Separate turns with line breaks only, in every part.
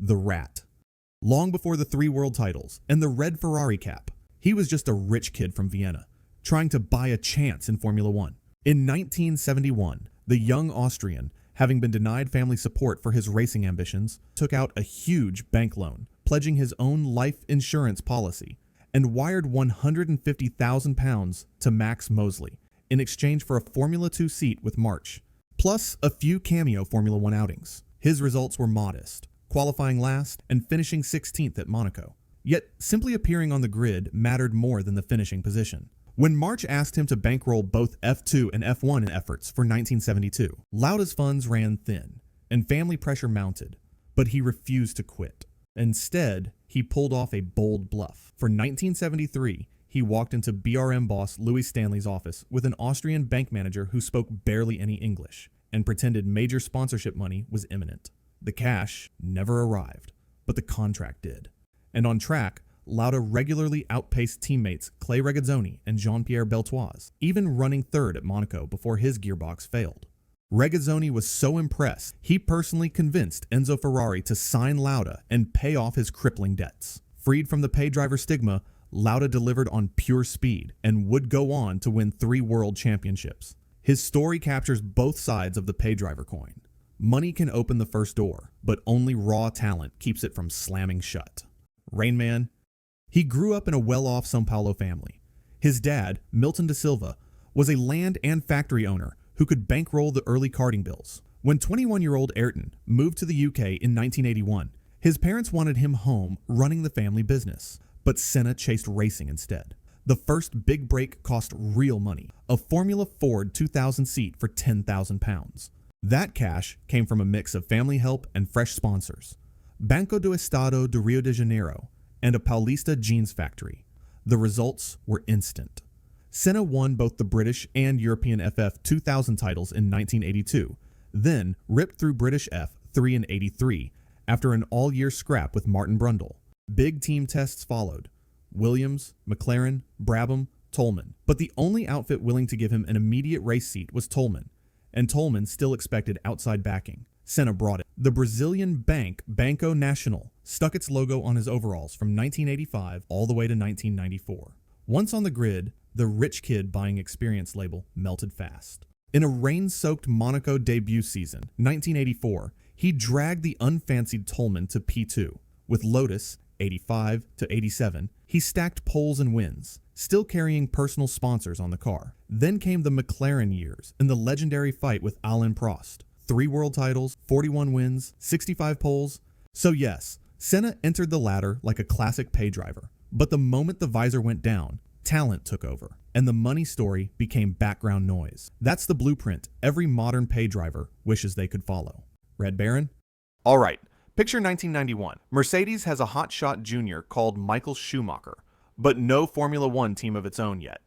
the Rat. Long before the 3 world titles and the red Ferrari cap, he was just a rich kid from Vienna, trying to buy a chance in Formula One. In 1971, the young Austrian, having been denied family support for his racing ambitions, took out a huge bank loan, pledging his own life insurance policy, and wired £150,000 to Max Mosley in exchange for a Formula 2 seat with March, plus a few cameo Formula 1 outings. His results were modest, qualifying last and finishing 16th at Monaco. Yet, simply appearing on the grid mattered more than the finishing position. When March asked him to bankroll both F2 and F1 efforts for 1972, Lauda's funds ran thin, and family pressure mounted, but he refused to quit. Instead, he pulled off a bold bluff. For 1973, he walked into BRM boss Louis Stanley's office with an Austrian bank manager who spoke barely any English, and pretended major sponsorship money was imminent. The cash never arrived, but the contract did. And on track, Lauda regularly outpaced teammates Clay Regazzoni and Jean-Pierre Beltoise, even running third at Monaco before his gearbox failed. Regazzoni was so impressed, he personally convinced Enzo Ferrari to sign Lauda and pay off his crippling debts. Freed from the pay driver stigma, Lauda delivered on pure speed and would go on to win 3 world championships. His story captures both sides of the pay driver coin. Money can open the first door, but only raw talent keeps it from slamming shut. Rainman. He grew up in a well-off São Paulo family. His dad, Milton da Silva, was a land and factory owner who could bankroll the early karting bills. When 21-year-old Ayrton moved to the UK in 1981, his parents wanted him home running the family business, but Senna chased racing instead. The first big break cost real money, a Formula Ford 2000 seat for £10,000. That cash came from a mix of family help and fresh sponsors, Banco do Estado de Rio de Janeiro, and a Paulista jeans factory. The results were instant. Senna won both the British and European FF 2000 titles in 1982, then ripped through British F3 in 83 after an all-year scrap with Martin Brundle. Big team tests followed: Williams, McLaren, Brabham, Toleman. But the only outfit willing to give him an immediate race seat was Toleman, and Toleman still expected outside backing. Senna brought it. The Brazilian bank Banco Nacional stuck its logo on his overalls from 1985 all the way to 1994. Once on the grid, the rich kid buying experience label melted fast. In a rain-soaked Monaco debut season, 1984, he dragged the unfancied Toleman to P2. With Lotus, 85 to 87, he stacked poles and wins, still carrying personal sponsors on the car. Then came the McLaren years and the legendary fight with Alain Prost. 3 world titles, 41 wins, 65 poles. So yes, Senna entered the ladder like a classic pay driver. But the moment the visor went down, talent took over, and the money story became background noise. That's the blueprint every modern pay driver wishes they could follow. Red Baron? All right, picture 1991. Mercedes has a hotshot junior called Michael Schumacher, but no Formula One team of its own yet.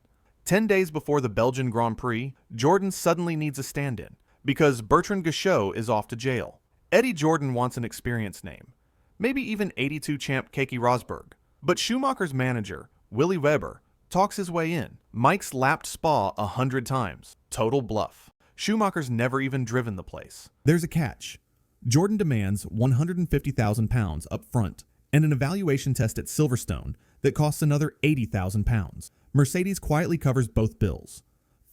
10 days before the Belgian Grand Prix, Jordan suddenly needs a stand-in, because Bertrand Gachot is off to jail. Eddie Jordan wants an experienced name, maybe even 82 champ Keke Rosberg. But Schumacher's manager, Willy Weber, talks his way in. Mike's lapped Spa 100 times. Total bluff. Schumacher's never even driven the place. There's a catch. Jordan demands £150,000 up front and an evaluation test at Silverstone that costs another £80,000. Mercedes quietly covers both bills,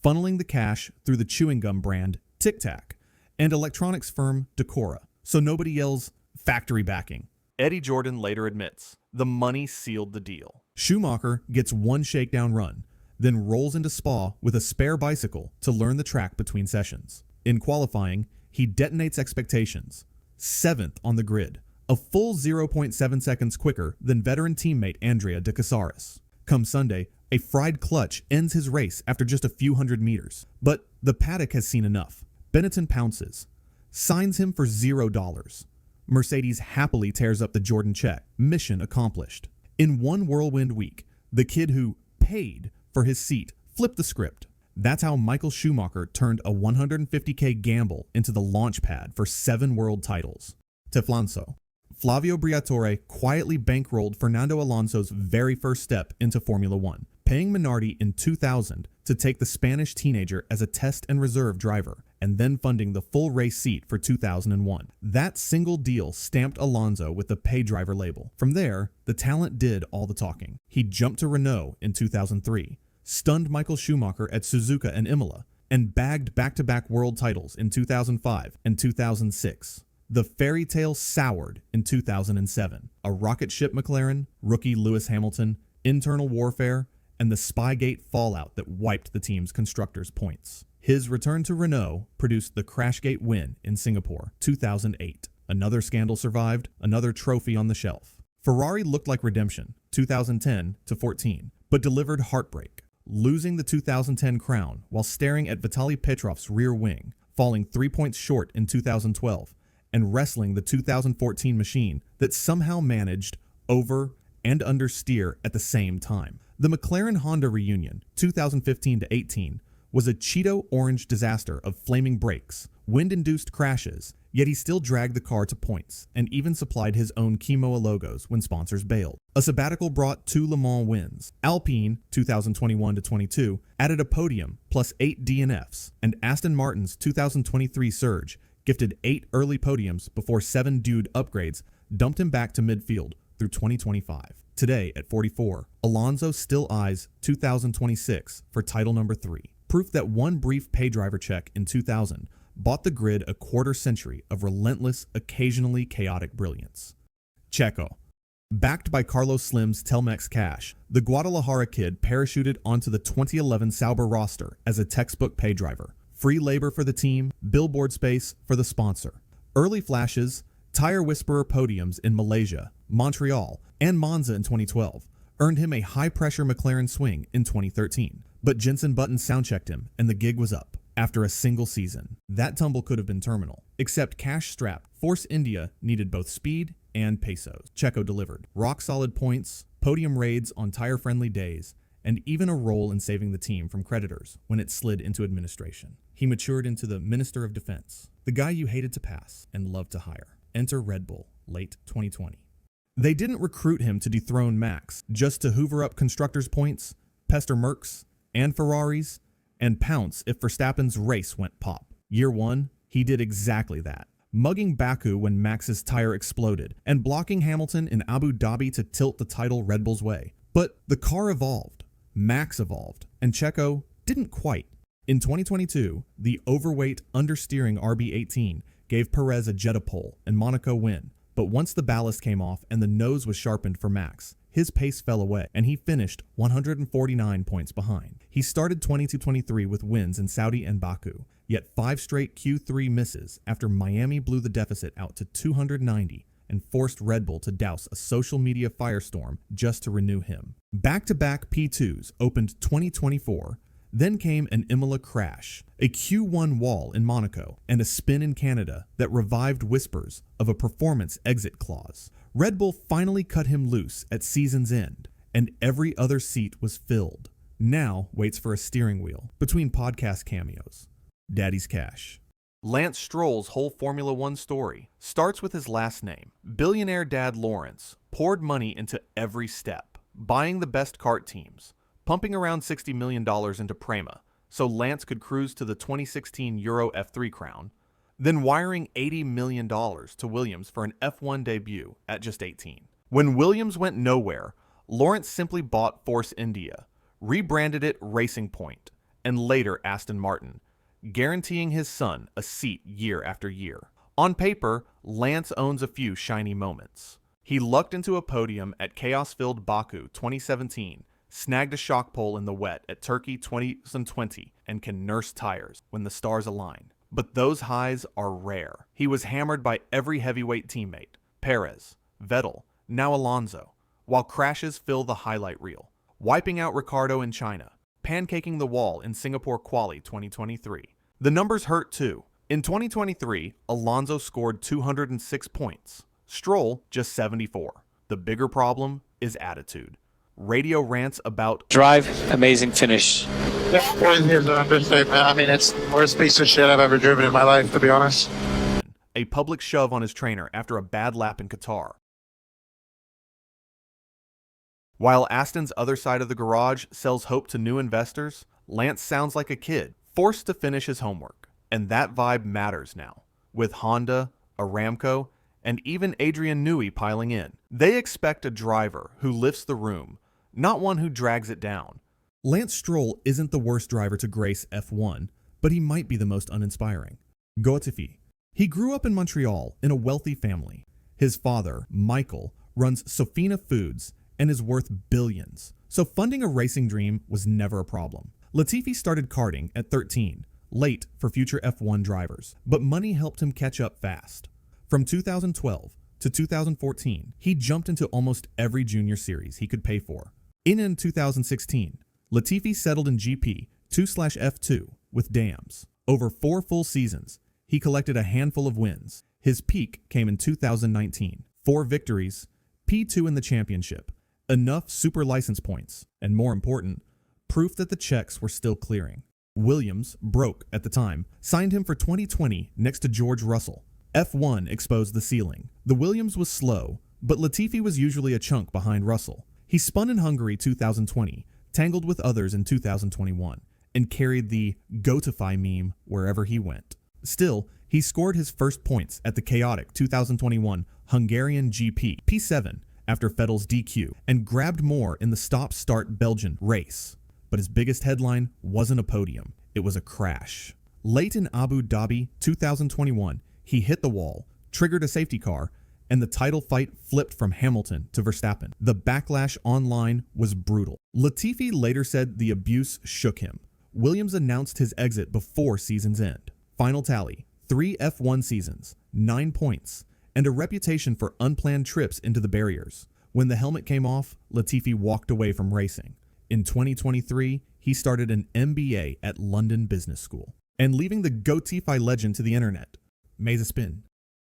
funneling the cash through the chewing gum brand Tic Tac and electronics firm Decora, so nobody yells factory backing. Eddie Jordan later admits the money sealed the deal. Schumacher gets one shakedown run, then rolls into Spa with a spare bicycle to learn the track between sessions. In qualifying, he detonates expectations. 7th on the grid, a full 0.7 seconds quicker than veteran teammate Andrea De Casares. Come Sunday, a fried clutch ends his race after just a few hundred meters. But the paddock has seen enough. Benetton pounces, signs him for $0. Mercedes happily tears up the Jordan check. Mission accomplished. In one whirlwind week, the kid who paid for his seat flipped the script. That's how Michael Schumacher turned a $150K gamble into the launch pad for 7 world titles. Teflanzo. Flavio Briatore quietly bankrolled Fernando Alonso's very first step into Formula One, paying Minardi in 2000 to take the Spanish teenager as a test and reserve driver, and then funding the full race seat for 2001. That single deal stamped Alonso with the pay driver label. From there, the talent did all the talking. He jumped to Renault in 2003, stunned Michael Schumacher at Suzuka and Imola, and bagged back-to-back world titles in 2005 and 2006. The fairy tale soured in 2007. A rocket ship McLaren, rookie Lewis Hamilton, internal warfare, and the Spygate fallout that wiped the team's constructors' points. His return to Renault produced the Crashgate win in Singapore, 2008. Another scandal survived, another trophy on the shelf. Ferrari looked like redemption, 2010 to 14, but delivered heartbreak, losing the 2010 crown while staring at Vitaly Petrov's rear wing, falling 3 points short in 2012, and wrestling the 2014 machine that somehow managed over and understeer at the same time. The McLaren-Honda reunion, 2015 to 18, was a Cheeto orange disaster of flaming brakes, wind-induced crashes, yet he still dragged the car to points and even supplied his own Kimoa logos when sponsors bailed. A sabbatical brought 2 Le Mans wins. Alpine, 2021 to 22, added a podium plus 8 DNFs, and Aston Martin's 2023 surge gifted 8 early podiums before 7 dude upgrades dumped him back to midfield through 2025. Today, at 44, Alonso still eyes 2026 for title number 3. Proof that one brief pay driver check in 2000 bought the grid a quarter century of relentless, occasionally chaotic brilliance. Checo. Backed by Carlos Slim's Telmex cash, the Guadalajara kid parachuted onto the 2011 Sauber roster as a textbook pay driver. Free labor for the team, billboard space for the sponsor. Early flashes, tire whisperer podiums in Malaysia, Montreal, and Monza in 2012 earned him a high-pressure McLaren swing in 2013. But Jenson Button soundchecked him, and the gig was up. After a single season, that tumble could have been terminal. Except cash-strapped, Force India needed both speed and pesos. Checo delivered. Rock-solid points, podium raids on tire-friendly days, and even a role in saving the team from creditors when it slid into administration. He matured into the Minister of Defense, the guy you hated to pass and loved to hire. Enter Red Bull, late 2020. They didn't recruit him to dethrone Max, just to hoover up constructors' points, pester Mercs and Ferraris, and pounce if Verstappen's race went pop. Year 1, he did exactly that, mugging Baku when Max's tire exploded, and blocking Hamilton in Abu Dhabi to tilt the title Red Bull's way. But the car evolved, Max evolved, and Checo didn't quite. In 2022, the overweight, understeering RB18 gave Perez a Jeddah pole and Monaco win, but once the ballast came off and the nose was sharpened for Max, his pace fell away, and he finished 149 points behind. He started 22-23 with wins in Saudi and Baku, yet 5 straight Q3 misses after Miami blew the deficit out to 290 and forced Red Bull to douse a social media firestorm just to renew him. Back-to-back P2s opened 2024, then came an Imola crash, a Q1 wall in Monaco, and a spin in Canada that revived whispers of a performance exit clause. Red Bull finally cut him loose at season's end, and every other seat was filled. Now waits for a steering wheel between podcast cameos. Daddy's cash. Lance Stroll's whole Formula One story starts with his last name. Billionaire dad Lawrence poured money into every step, buying the best kart teams, pumping around $60 million into Prema so Lance could cruise to the 2016 Euro F3 crown, then wiring $80 million to Williams for an F1 debut at just 18. When Williams went nowhere, Lawrence simply bought Force India, rebranded it Racing Point, and later Aston Martin, guaranteeing his son a seat year after year. On paper, Lance owns a few shiny moments. He lucked into a podium at chaos-filled Baku 2017, snagged a shock pole in the wet at Turkey 2020, and can nurse tires when the stars align. But those highs are rare. He was hammered by every heavyweight teammate, Perez, Vettel, now Alonso, while crashes fill the highlight reel, wiping out Ricciardo in China, pancaking the wall in Singapore Quali 2023. The numbers hurt too. In 2023, Alonso scored 206 points, Stroll just 74. The bigger problem is attitude. Radio rants about
drive, amazing finish.
That's crazy is an understatement. I mean, it's the worst piece of shit I've ever driven in my life, to be honest.
A public shove on his trainer after a bad lap in Qatar. While Aston's other side of the garage sells hope to new investors, Lance sounds like a kid, forced to finish his homework. And that vibe matters now, with Honda, Aramco, and even Adrian Newey piling in. They expect a driver who lifts the room, not one who drags it down. Lance Stroll isn't the worst driver to grace F1, but he might be the most uninspiring. Latifi. He grew up in Montreal in a wealthy family. His father, Michael, runs Sofina Foods and is worth billions, so funding a racing dream was never a problem. Latifi started karting at 13, late for future F1 drivers, but money helped him catch up fast. From 2012 to 2014, he jumped into almost every junior series he could pay for. In 2016, Latifi settled in GP 2/F2 with Dams. Over 4 full seasons, he collected a handful of wins. His peak came in 2019. 4 victories, P2 in the championship, enough super license points, and more important, proof that the checks were still clearing. Williams, broke at the time, signed him for 2020 next to George Russell. F1 exposed the ceiling. The Williams was slow, but Latifi was usually a chunk behind Russell. He spun in Hungary 2020, tangled with others in 2021, and carried the Gotify meme wherever he went. Still, he scored his first points at the chaotic 2021 Hungarian GP P7 after Vettel's DQ, and grabbed more in the stop-start Belgian race. But his biggest headline wasn't a podium, it was a crash. Late in Abu Dhabi 2021, he hit the wall, triggered a safety car, and the title fight flipped from Hamilton to Verstappen. The backlash online was brutal. Latifi later said the abuse shook him. Williams announced his exit before season's end. Final tally, 3 F1 seasons, 9 points, and a reputation for unplanned trips into the barriers. When the helmet came off, Latifi walked away from racing. In 2023, he started an MBA at London Business School. And leaving the Gotify legend to the internet, Mazepin.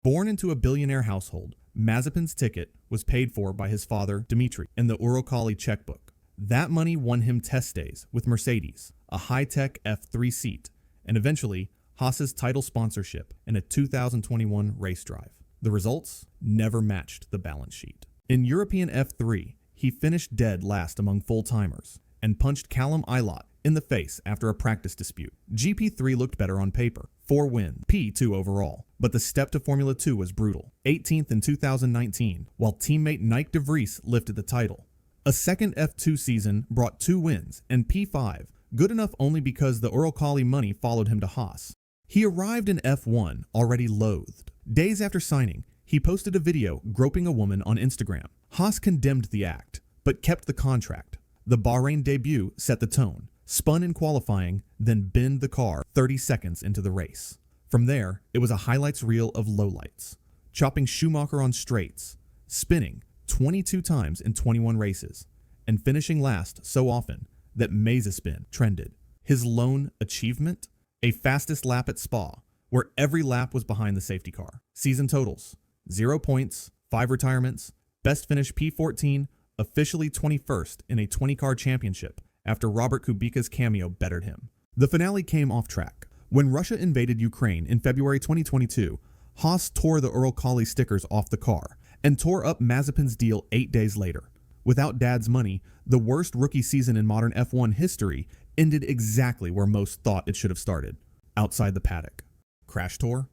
Born into a billionaire household, Mazepin's ticket was paid for by his father, Dmitry, in the Uralkali checkbook. That money won him test days with Mercedes, a high-tech F3 seat, and eventually Haas's title sponsorship in a 2021 race drive. The results never matched the balance sheet. In European F3, he finished dead last among full-timers and punched Callum Ilott in the face after a practice dispute. GP3 looked better on paper, 4 wins, P2 overall, but the step to Formula 2 was brutal. 18th in 2019, while teammate Nyck de Vries lifted the title. A second F2 season brought 2 wins and P5, good enough only because the Uralkali money followed him to Haas. He arrived in F1 already loathed. Days after signing, he posted a video groping a woman on Instagram. Haas condemned the act, but kept the contract. The Bahrain debut set the tone, spun in qualifying, then binned the car 30 seconds into the race. From there, it was a highlights reel of lowlights, chopping Schumacher on straights, spinning 22 times in 21 races, and finishing last so often that Mazepin trended. His lone achievement? A fastest lap at Spa, where every lap was behind the safety car. Season totals, 0 points, 5 retirements, best finish P14, officially 21st in a 20-car championship after Robert Kubica's cameo bettered him. The finale came off track. When Russia invaded Ukraine in February 2022, Haas tore the Uralkali stickers off the car and tore up Mazepin's deal 8 days later. Without Dad's money, the worst rookie season in modern F1 history ended exactly where most thought it should have started, outside the paddock. Crash tour?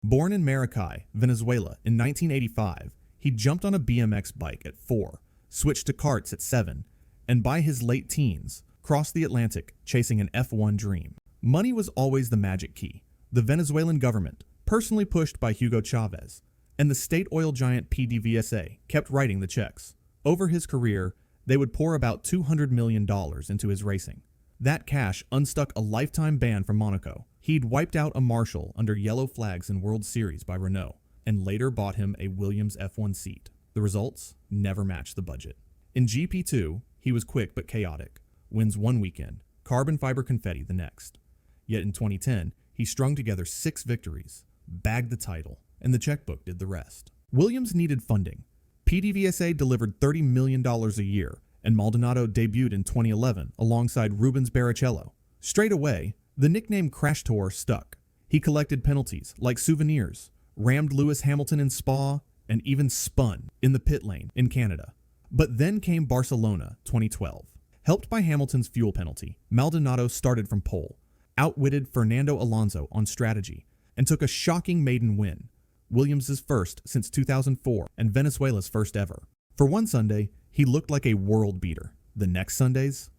Born in Maracay, Venezuela in 1985, he jumped on a BMX bike at 4, switched to karts at 7, and by his late teens, crossed the Atlantic chasing an F1 dream. Money was always the magic key. The Venezuelan government, personally pushed by Hugo Chavez, and the state oil giant PDVSA kept writing the checks. Over his career, they would pour about $200 million into his racing. That cash unstuck a lifetime ban from Monaco. He'd wiped out a Marshall under yellow flags in World Series by Renault, and later bought him a Williams F1 seat. The results never matched the budget. In GP2, he was quick but chaotic. Wins one weekend, carbon fiber confetti the next. Yet in 2010, he strung together 6 victories, bagged the title, and the checkbook did the rest. Williams needed funding. PDVSA delivered $30 million a year, and Maldonado debuted in 2011 alongside Rubens Barrichello. Straight away, the nickname Crash Tour stuck. He collected penalties like souvenirs, rammed Lewis Hamilton in Spa, and even spun in the pit lane in Canada. But then came Barcelona 2012. Helped by Hamilton's fuel penalty, Maldonado started from pole, outwitted Fernando Alonso on strategy and took a shocking maiden win, Williams' first since 2004 and Venezuela's first ever. For one Sunday, he looked like a world beater. The next Sundays,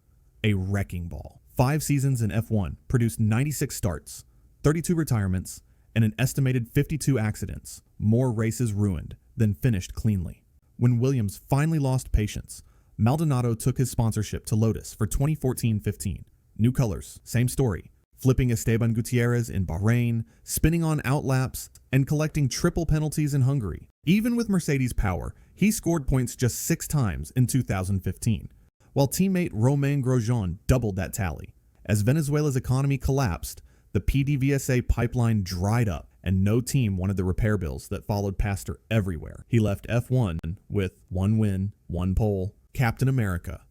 a wrecking ball. 5 seasons in F1 produced 96 starts, 32 retirements, and an estimated 52 accidents, more races ruined than finished cleanly. When Williams finally lost patience, Maldonado took his sponsorship to Lotus for 2014-15. New colors, same story, flipping Esteban Gutierrez in Bahrain, spinning on outlaps, and collecting triple penalties in Hungary. Even with Mercedes power, he scored points just 6 times in 2015, while teammate Romain Grosjean doubled that tally. As Venezuela's economy collapsed, the PDVSA pipeline dried up, and no team wanted the repair bills that followed Pastor everywhere. He left F1 with 1 win, 1 pole, Captain America.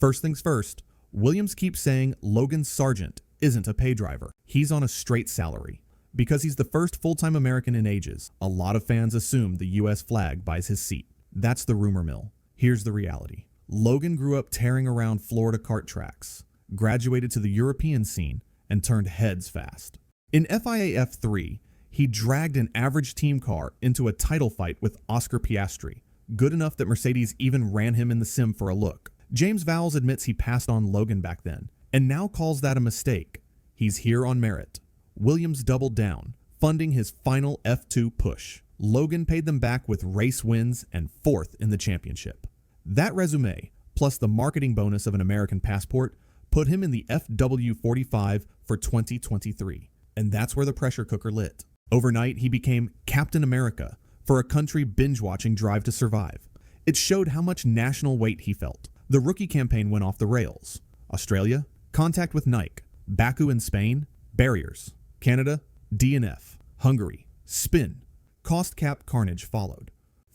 First things first, Williams keeps saying Logan Sargent isn't a pay driver. He's on a straight salary. Because he's the first full-time American in ages, a lot of fans assume the US flag buys his seat. That's the rumor mill. Here's the reality. Logan grew up tearing around Florida kart tracks, graduated to the European scene, and turned heads fast. In FIA F3, he dragged an average team car into a title fight with Oscar Piastri, good enough that Mercedes even ran him in the sim for a look. James Vowles admits he passed on Logan back then, and now calls that a mistake. He's here on merit. Williams doubled down, funding his final F2 push. Logan paid them back with race wins and 4th in the championship. That resume, plus the marketing bonus of an American passport, put him in the FW45 for 2023. And that's where the pressure cooker lit. Overnight, he became Captain America for a country binge-watching Drive to Survive. It showed how much national weight he felt. The rookie campaign went off the rails. Australia, contact with Nike. Baku in Spain, barriers. Canada, DNF. Hungary, spin. Cost cap carnage followed.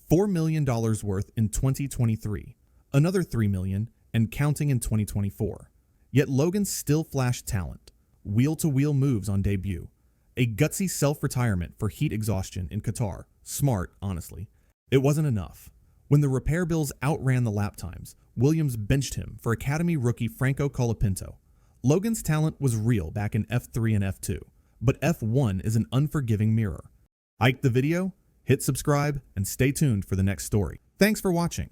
$4 million worth in 2023. Another $3 million and counting in 2024. Yet Logan still flashed talent. Wheel-to-wheel moves on debut. A gutsy self-retirement for heat exhaustion in Qatar. Smart, honestly. It wasn't enough. When the repair bills outran the lap times, Williams benched him for Academy rookie Franco Colapinto. Logan's talent was real back in F3 and F2, but F1 is an unforgiving mirror. Like the video, hit subscribe, and stay tuned for the next story. Thanks for watching.